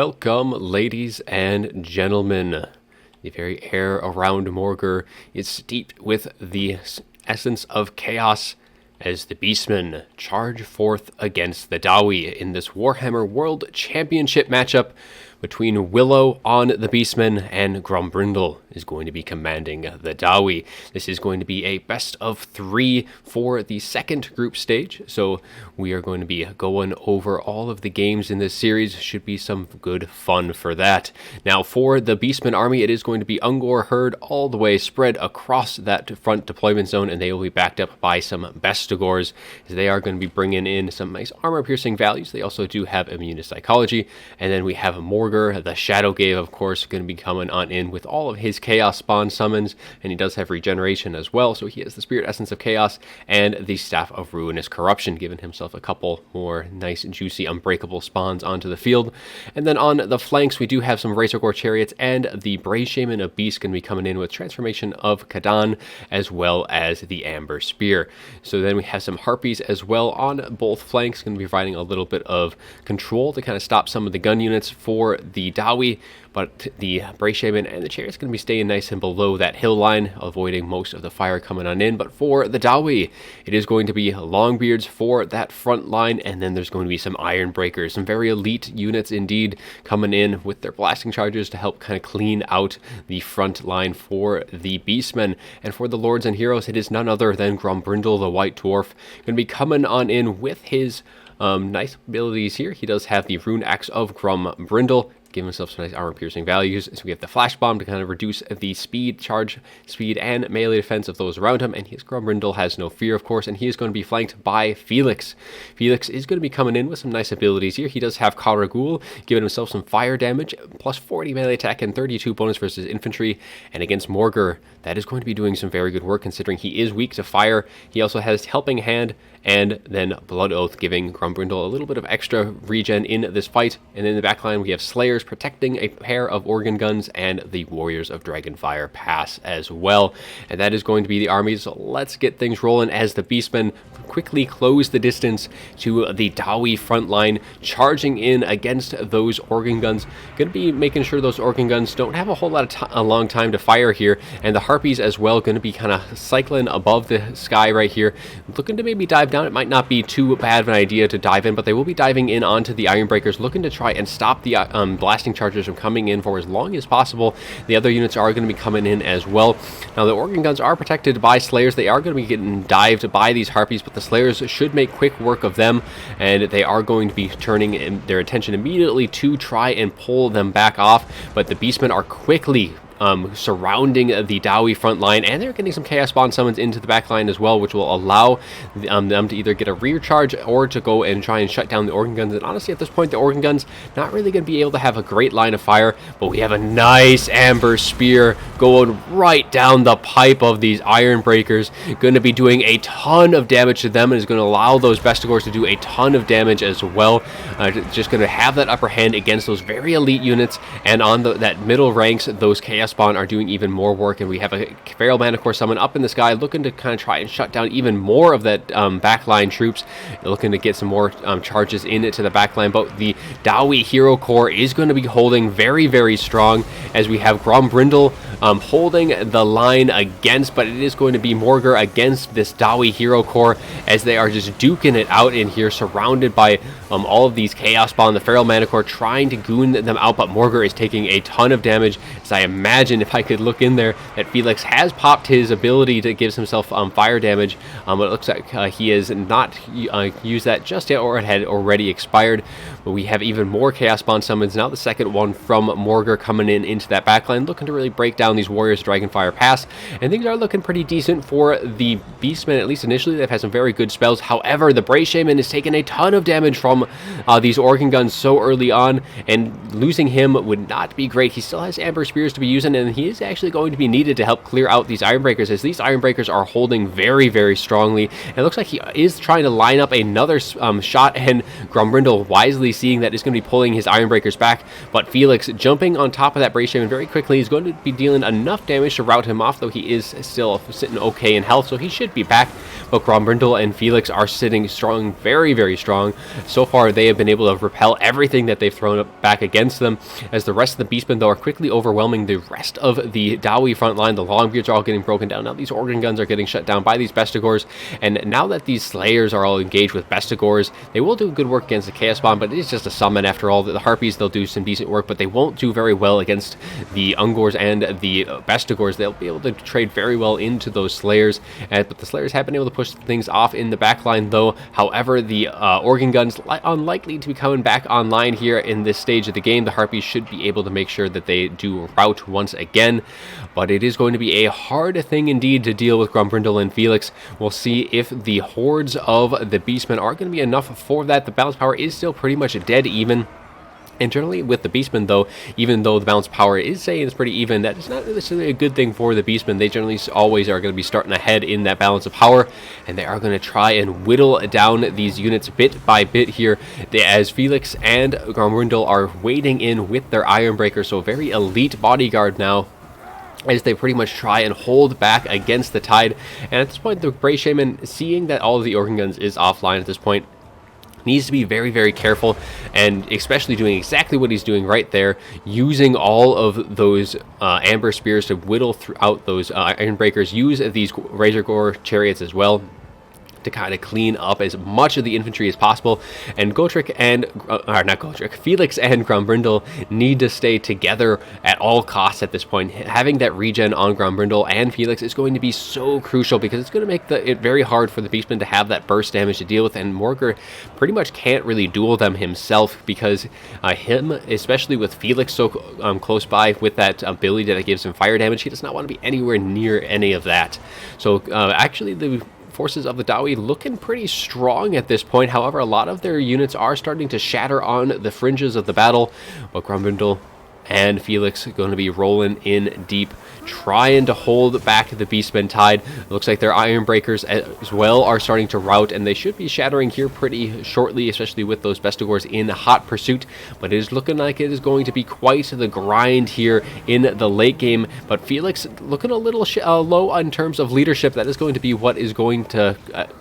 Welcome, ladies and gentlemen. The very air around Morgur is steeped with the essence of chaos as the Beastmen charge forth against the Dawi in this Warhammer World Championship matchup between Willow on the Beastmen and Grombrindal is going to be commanding the Dawi. This is going to be a best of 3 for the second group stage, so we are going to be going over all of the games in this series. Should be some good fun for that. Now, for the Beastmen army, it is going to be Ungor herd all the way spread across that front deployment zone, and they will be backed up by some Bestigors, as they are going to be bringing in some nice armor-piercing values. They also do have immune to psychology, and then we have Morgur, the Shadow Gave, of course, going to be coming on in with all of his Chaos Spawn summons, and he does have regeneration as well, so he has the Spirit Essence of Chaos and the Staff of Ruinous Corruption, giving himself a couple more nice, juicy, unbreakable spawns onto the field. And then on the flanks, we do have some Razorgore Chariots, and the Brave Shaman of Beast going to be coming in with Transformation of Kadan, as well as the Amber Spear. So then we have some Harpies as well on both flanks, going to be providing a little bit of control to kind of stop some of the gun units for the Dawi, but the Brave Shaman and the Chariot's going to be staying nice and below that hill line, avoiding most of the fire coming on in. But for the Dawi, it is going to be Longbeards for that front line, and then there's going to be some Iron Breakers, some very elite units indeed, coming in with their blasting charges to help kind of clean out the front line for the Beastmen. And for the Lords and Heroes, it is none other than Grombrindal, the White Dwarf, going to be coming on in with his nice abilities here. He does have the Rune Axe of Grombrindal, giving himself some nice armor-piercing values. So we have the Flash Bomb to kind of reduce the speed, charge speed, and melee defense of those around him. And his Grombrindal has no fear, of course, and he is going to be flanked by Felix. Felix is going to be coming in with some nice abilities here. He does have Karagul, giving himself some fire damage, plus 40 melee attack and 32 bonus versus infantry. And against Morgur, that is going to be doing some very good work, considering he is weak to fire. He also has Helping Hand, and then Blood Oath, giving Grombrindal a little bit of extra regen in this fight. And in the backline, we have Slayers protecting a pair of Organ Guns and the Warriors of Dragonfire Pass as well. And that is going to be the army, so let's get things rolling as the Beastmen quickly close the distance to the Dawi front line, charging in against those Organ Guns. Going to be making sure those Organ Guns don't have a whole lot of a long time to fire here, and the Harpies as well going to be kind of cycling above the sky right here, looking to maybe dive down. It might not be too bad of an idea to dive in, but they will be diving in onto the Iron Breakers, looking to try and stop the blasting charges from coming in for as long as possible. The other units are going to be coming in as well. Now, the Organ Guns are protected by Slayers. They are going to be getting dived by these Harpies, but the Slayers should make quick work of them, and they are going to be turning their attention immediately to try and pull them back off. But the Beastmen are quickly surrounding the Dawi front line, and they're getting some Chaos Spawn summons into the back line as well, which will allow them to either get a rear charge or to go and try and shut down the Organ Guns. And honestly, at this point, the Organ Guns not really going to be able to have a great line of fire, but we have a nice Amber Spear going right down the pipe of these Iron Breakers, going to be doing a ton of damage to them, and is going to allow those Bestigors to do a ton of damage as well. Just going to have that upper hand against those very elite units, and on that middle ranks, those Chaos Spawn are doing even more work, and we have a Feral Manticore summon up in the sky, looking to kind of try and shut down even more of that backline troops, looking to get some more charges into the backline. But the Dawi Hero Corps is going to be holding very, very strong, as we have Grombrindal holding the line against, but it is going to be Morgur against this Dawi Hero Corps, as they are just duking it out in here, surrounded by all of these Chaos Spawn, the Feral Manticore trying to goon them out, but Morgur is taking a ton of damage, as I imagine, if I could look in there, that Felix has popped his ability that gives himself fire damage, but it looks like he has not used that just yet, or it had already expired. But we have even more Chaos Spawn summons now, the second one from Morgur coming in into that backline, looking to really break down these Warriors of Dragonfire Pass, and things are looking pretty decent for the Beastmen, at least initially. They've had some very good spells. However, the Brave Shaman is taking a ton of damage from these Organ Guns so early on, and losing him would not be great. He still has Amber Spears to be using, and he is actually going to be needed to help clear out these Iron Breakers, as these Iron Breakers are holding very, very strongly. And it looks like he is trying to line up another shot, and Grombrindal, wisely seeing that, is going to be pulling his Iron Breakers back. But Felix, jumping on top of that Brave Shaman very quickly, is going to be dealing done enough damage to rout him off, though he is still sitting okay in health, so he should be back. But Grombrindal and Felix are sitting strong, very, very strong. So far, they have been able to repel everything that they've thrown up back against them, as the rest of the Beastmen, though, are quickly overwhelming the rest of the Dowie front line. The Longbeards are all getting broken down. Now these organ guns are getting shut down by these Bestigors, and now that these Slayers are all engaged with Bestigors, they will do good work against the Chaos Bomb, but it is just a summon after all. The Harpies, they'll do some decent work, but they won't do very well against the Ungors and the Bestigors. They'll be able to trade very well into those Slayers, but the Slayers have been able to push things off in the backline, though. However, the organ guns unlikely to be coming back online here in this stage of the game. The Harpies should be able to make sure that they do rout once again, but it is going to be a hard thing indeed to deal with Grombrindal and Felix. We'll see if the hordes of the Beastmen are going to be enough for that. The balance power is still pretty much dead even. And generally with the Beastmen, though, even though the balance power is saying it's pretty even, that is not necessarily a good thing for the Beastmen. They generally always are going to be starting ahead in that balance of power, and they are going to try and whittle down these units bit by bit here, as Felix and Grombrindal are wading in with their Ironbreaker, so very elite bodyguard now, as they pretty much try and hold back against the tide. And at this point, the Bray Shaman, seeing that all of the organ guns is offline at this point, needs to be very, very careful, and especially doing exactly what he's doing right there, using all of those amber spears to whittle throughout those iron breakers, use these razor gore chariots as well to kind of clean up as much of the infantry as possible. And Gotrek and not Gotrek, Felix and Grombrindal need to stay together at all costs at this point. Having that regen on Grombrindal and Felix is going to be so crucial, because it's going to make it very hard for the Beastmen to have that burst damage to deal with, and Morger pretty much can't really duel them himself, because him, especially with Felix so close by with that ability that gives him fire damage, he does not want to be anywhere near any of that. So actually the forces of the Dowie looking pretty strong at this point. However, a lot of their units are starting to shatter on the fringes of the battle, but Grombrindal and Felix going to be rolling in deep, trying to hold back the Beastmen tide. It looks like their Iron Breakers as well are starting to rout, and they should be shattering here pretty shortly, especially with those Bestigors in hot pursuit. But it is looking like it is going to be quite the grind here in the late game. But Felix looking a little low in terms of leadership. That is going to be what is going to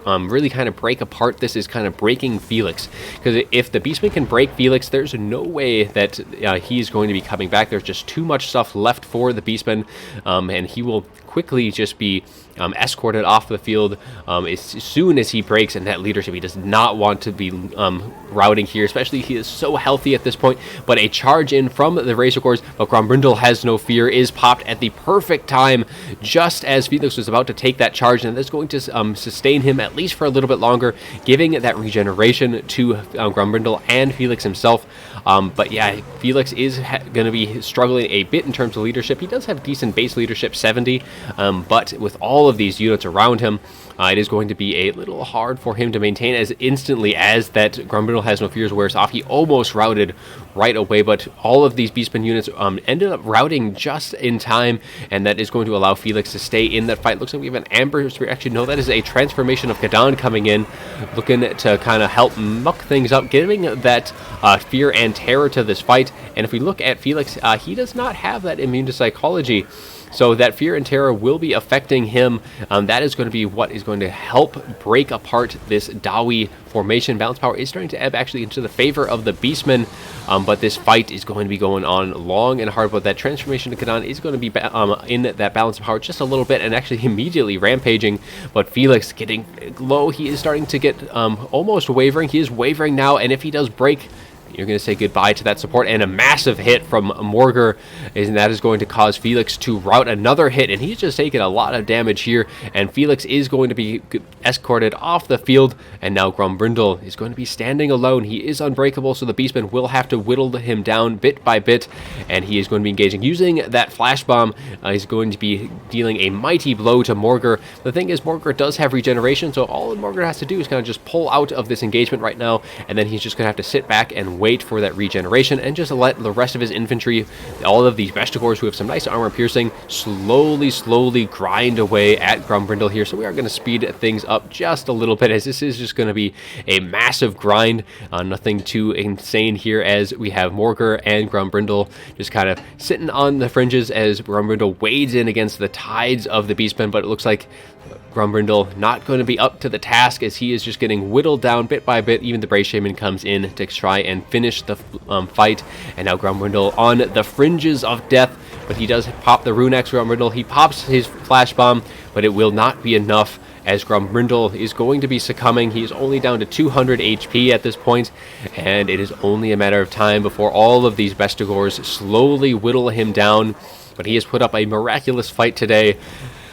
really kind of break apart. This is kind of breaking Felix, because if the Beastmen can break Felix, there's no way that he's going to be coming back. There's just too much stuff left for the Beastmen, and he will quickly just be escorted off the field as soon as he breaks in that leadership. He does not want to be routing here, especially he is so healthy at this point. But a charge in from the Razor Gores, but Grombrindal has no fear, is popped at the perfect time, just as Felix was about to take that charge, and that's going to sustain him at least for a little bit longer, giving that regeneration to Grombrindal and Felix himself. But yeah, Felix is going to be struggling a bit in terms of leadership. He does have decent base leadership, 70, but with all of these units around him, it is going to be a little hard for him to maintain as instantly as that Grombrindal has no fears wears off. He almost routed right away, but all of these Beastmen units ended up routing just in time, and that is going to allow Felix to stay in that fight. Looks like we have an Amber Spear. Actually, no, that is a transformation of Kadan coming in, looking to kind of help muck things up, giving that fear and terror to this fight. And if we look at Felix, he does not have that immune to psychology, so that fear and terror will be affecting him. That is going to be what is going to help break apart this Dowie formation. Balance power is starting to ebb actually into the favor of the Beastmen, but this fight is going to be going on long and hard. But that transformation to Kadan is going to be in that balance of power just a little bit, and actually immediately rampaging. But Felix getting low, he is starting to get almost wavering. He is wavering now, and if he does break, you're going to say goodbye to that support, and a massive hit from Morger, and that is going to cause Felix to rout another hit, and he's just taking a lot of damage here, and Felix is going to be escorted off the field, and now Grombrindal is going to be standing alone. He is unbreakable, so the Beastmen will have to whittle him down bit by bit, and he is going to be engaging. Using that flash bomb, he's going to be dealing a mighty blow to Morger. The thing is, Morger does have regeneration, so all Morger has to do is kind of just pull out of this engagement right now, and then he's just going to have to sit back and and wait for that regeneration and just let the rest of his infantry, all of these Bestigors who have some nice armor piercing, slowly grind away at Grombrindal here. So we are going to speed things up just a little bit, as this is just going to be a massive grind. Nothing too insane here, as we have Morgar and Grombrindal just kind of sitting on the fringes as Grombrindal wades in against the tides of the Beastmen, but it looks like Grombrindal not going to be up to the task, as he is just getting whittled down bit by bit. Even the Brave Shaman comes in to try and finish the fight, and now Grombrindal on the fringes of death, but he does pop the Rune Axe. Grombrindal, he pops his Flash Bomb, but it will not be enough, as Grombrindal is going to be succumbing. He is only down to 200 HP at this point, and it is only a matter of time before all of these Bestigors slowly whittle him down. But he has put up a miraculous fight today,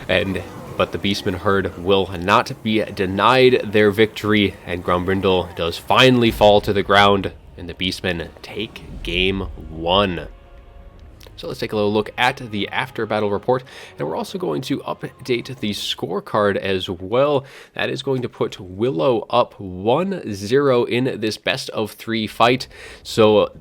but the Beastmen herd will not be denied their victory, and Grombrindal does finally fall to the ground, and the Beastmen take game 1. So let's take a little look at the after battle report, and we're also going to update the scorecard as well. That is going to put Willow up 1-0 in this best of 3 fight. So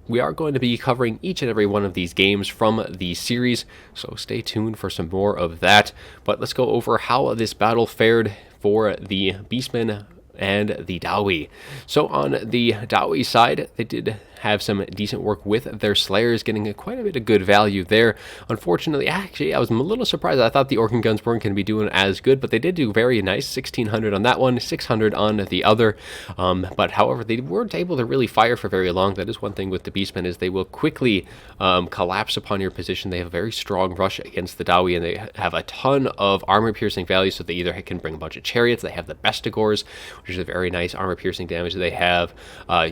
we are going to be covering each and every one of these games from the series, so stay tuned for some more of that. But let's go over how this battle fared for the Beastmen and the Dawi. So on the Dawi side, they did have some decent work with their Slayers, getting quite a bit of good value there. Unfortunately, actually, I was a little surprised. I thought the Orkan Guns weren't going to be doing as good, but they did do very nice. 1,600 on that one, 600 on the other. But however, they weren't able to really fire for very long. That is one thing with the Beastmen, is they will quickly collapse upon your position. They have a very strong rush against the Dawi, and they have a ton of armor-piercing value, so they either can bring a bunch of chariots. They have the Bestigors, which is a very nice armor-piercing damage. They have,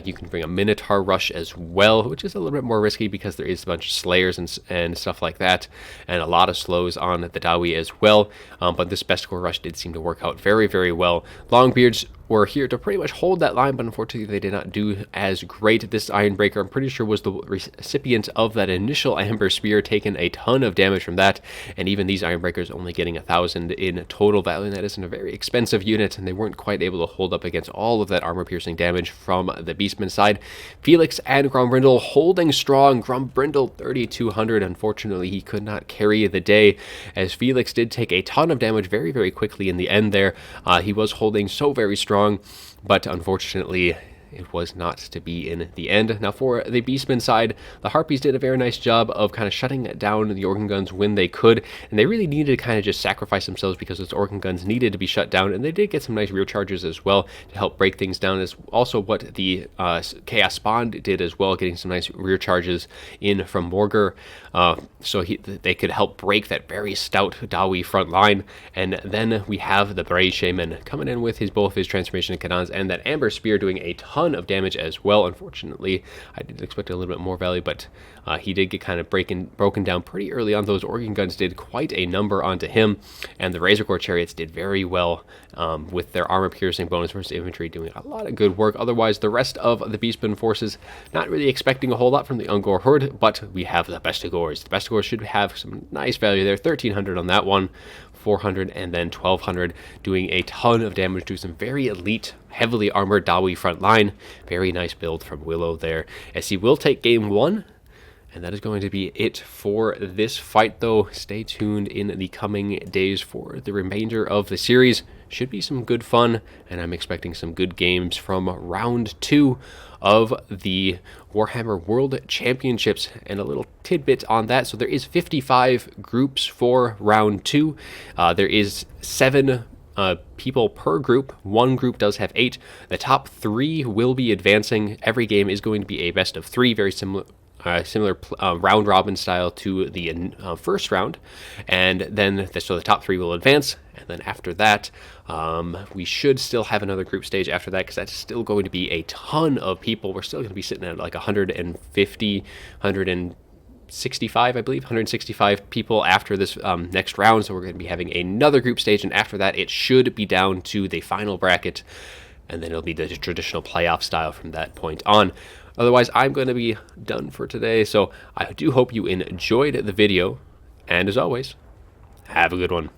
you can bring a Minotaur rush as well, which is a little bit more risky because there is a bunch of Slayers and stuff like that, and a lot of slows on the Dawi as well. But this Bestigor rush did seem to work out very well. Longbeards were here to pretty much hold that line, but unfortunately they did not do as great. This Ironbreaker, I'm pretty sure, was the recipient of that initial Amber Spear, taking a ton of damage from that, and even these Ironbreakers only getting 1,000 in total value, and that isn't a very expensive unit, and they weren't quite able to hold up against all of that armor-piercing damage from the Beastman side. Felix and Grombrindal holding strong. Grombrindal 3,200. Unfortunately, he could not carry the day, as Felix did take a ton of damage very quickly in the end there. He was holding so very strong, but unfortunately it was not to be in the end. Now for the Beastman side, the Harpies did a very nice job of kind of shutting down the Orkan Guns when they could, and they really needed to kind of just sacrifice themselves because those Orkan Guns needed to be shut down, and they did get some nice rear charges as well to help break things down, as also what the Chaos Spawn did as well, getting some nice rear charges in from Morgar, so they could help break that very stout Dawi front line. And then we have the Brave Shaman coming in with both of his Transformation Canons and that Amber Spear doing a ton of damage as well. Unfortunately, I did expect a little bit more value, but he did get kind of broken down pretty early on. Those Orkan Guns did quite a number onto him, and the Razor Core Chariots did very well with their armor-piercing bonus versus infantry, doing a lot of good work. Otherwise, the rest of the Beastmen forces not really expecting a whole lot from the Ungor Horde, but we have the Bestigors. The Bestigors should have some nice value there. 1,300 on that one, 400, and then 1,200, doing a ton of damage to some very elite, heavily armored Dawi front line. Very nice build from Willow there, as he will take game 1. And that is going to be it for this fight, though. Stay tuned in the coming days for the remainder of the series. Should be some good fun, and I'm expecting some good games from round 2 of the Warhammer World Championships. And a little tidbit on that: so there is 55 groups for round 2. There is 7 people per group. One group does have 8. The top 3 will be advancing. Every game is going to be a best of 3, very similar round robin style to the first round, and then so the top 3 will advance, and then after that we should still have another group stage after that, because that's still going to be a ton of people. We're still going to be sitting at like 150, 165, I believe, 165 people after this next round. So we're going to be having another group stage, and after that it should be down to the final bracket, and then it'll be the traditional playoff style from that point on. Otherwise, I'm going to be done for today, so I do hope you enjoyed the video, and as always, have a good one.